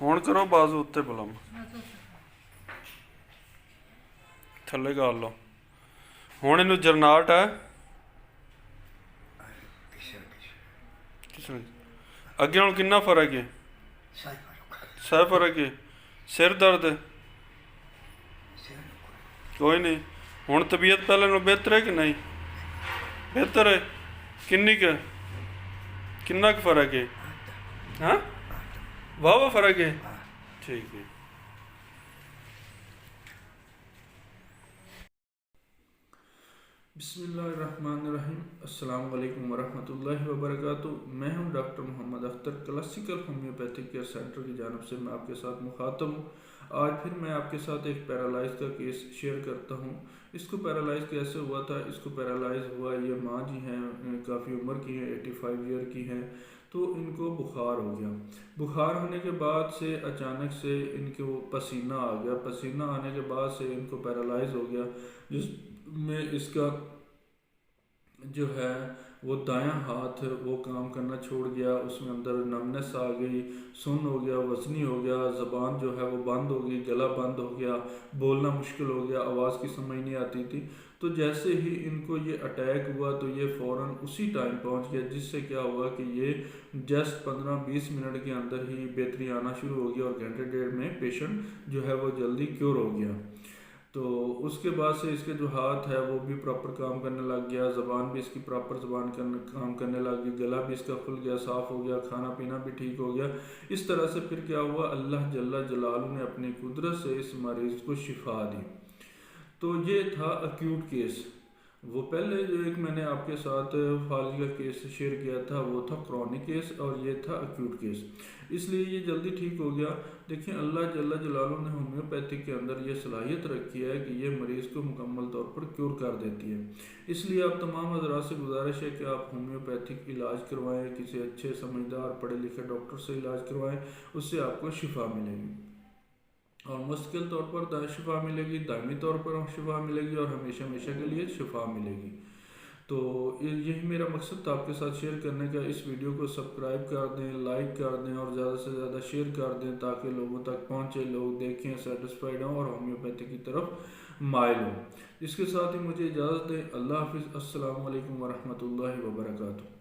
ਹੁਣ ਕਰੋ ਬਾਜ਼ੂ ਉੱਤੇ ਬੁਲਮ ਥੱਲੇ ਕਰ ਲਓ। ਹੁਣ ਇਹਨੂੰ ਜਰਨਾਟ ਹੈ ਅੱਗੇ ਹੁਣ ਕਿੰਨਾ ਫਰਕ ਹੈ? ਸਹਿ ਫਰਕ ਹੈ। ਸਿਰ ਦਰਦ ਕੋਈ ਨਹੀਂ। ਹੁਣ ਤਬੀਅਤ ਪਹਿਲੇ ਨਾਲੋਂ ਬਿਹਤਰ ਹੈ ਕਿ ਨਹੀਂ? ਬਿਹਤਰ ਹੈ। ਕਿੰਨਾ ਕੁ ਫਰਕ ਹੈ? ਹਾਂ ਵਾਹ ਫਰਕ ਹੈ। ٹھیک ہے۔ بسم اللہ الرحمن الرحیم۔ السلام علیکم ورحمۃ اللہ وبرکاتہ۔ میں ہوں doctor Muhammad Akhtar, classical homeopathic care centre کی جانب سے میں آپ کے ساتھ مخاطب ہوں۔ آج پھر میں آپ کے ساتھ ایک پیرالائز کا کیس شیئر کرتا ہوں۔ اس کو پیرالائز کیسے ہوا تھا؟ اس کو پیرالائز ہوا، یہ ماں جی ہیں، کافی عمر کی ہیں، 85 ایئر کی ہیں، تو ان کو بخار ہو گیا۔ بخار ہونے کے بعد سے اچانک سے ان کو پسینہ آ گیا۔ پسینہ آنے کے بعد سے ان کو پیرالائز ہو گیا، جس میں اس کا جو ہے وہ دایاں ہاتھ وہ کام کرنا چھوڑ گیا، اس میں اندر نمنس آ گئی، سن ہو گیا، وزنی ہو گیا، زبان جو ہے وہ بند ہو گئی، گلا بند ہو گیا، بولنا مشکل ہو گیا، آواز کی سمجھ نہیں آتی تھی۔ تو جیسے ہی ان کو یہ اٹیک ہوا تو یہ فوراً اسی ٹائم پہنچ گیا، جس سے کیا ہوا کہ یہ جسٹ 15-20 منٹ کے اندر ہی بہتری آنا شروع ہو گیا اور گھنٹے ڈیڑھ میں پیشنٹ جو ہے وہ جلدی کیور ہو گیا۔ تو اس کے بعد سے اس کے جو ہاتھ ہے وہ بھی پراپر کام کرنے لگ گیا، زبان بھی اس کی پراپر کام کرنے لگ گئی، گلا بھی اس کا کھل گیا، صاف ہو گیا، کھانا پینا بھی ٹھیک ہو گیا۔ اس طرح سے پھر کیا ہوا، اللہ جل جلالہ نے اپنی قدرت سے اس مریض کو شفا دی۔ تو یہ تھا ایکیوٹ کیس۔ وہ پہلے جو ایک میں نے آپ کے ساتھ فالج کا کیس شیئر کیا تھا وہ تھا کرونک کیس، اور یہ تھا ایکیوٹ کیس، اس لیے یہ جلدی ٹھیک ہو گیا۔ دیکھیں اللہ جل جلالہ نے ہومیوپیتھک کے اندر یہ صلاحیت رکھی ہے کہ یہ مریض کو مکمل طور پر کیور کر دیتی ہے۔ اس لیے آپ تمام حضرات سے گزارش ہے کہ آپ ہومیوپیتھک علاج کروائیں، کسی اچھے سمجھدار پڑھے لکھے ڈاکٹر سے علاج کروائیں، اس سے آپ کو شفا ملے گی، اور مستقل طور پر شفا ملے گی، دائمی طور پر شفا ملے گی، اور ہمیشہ ہمیشہ کے لیے شفا ملے گی۔ تو یہی میرا مقصد تھا آپ کے ساتھ شیئر کرنے کا۔ اس ویڈیو کو سبسکرائب کر دیں، لائک کر دیں، اور زیادہ سے زیادہ شیئر کر دیں تاکہ لوگوں تک پہنچے، لوگ دیکھیں، سیٹسفائیڈ ہوں اور ہومیوپیتھی کی طرف مائل ہوں۔ اس کے ساتھ ہی مجھے اجازت دیں۔ اللہ حافظ۔ السلام علیکم ورحمۃ اللہ وبرکاتہ۔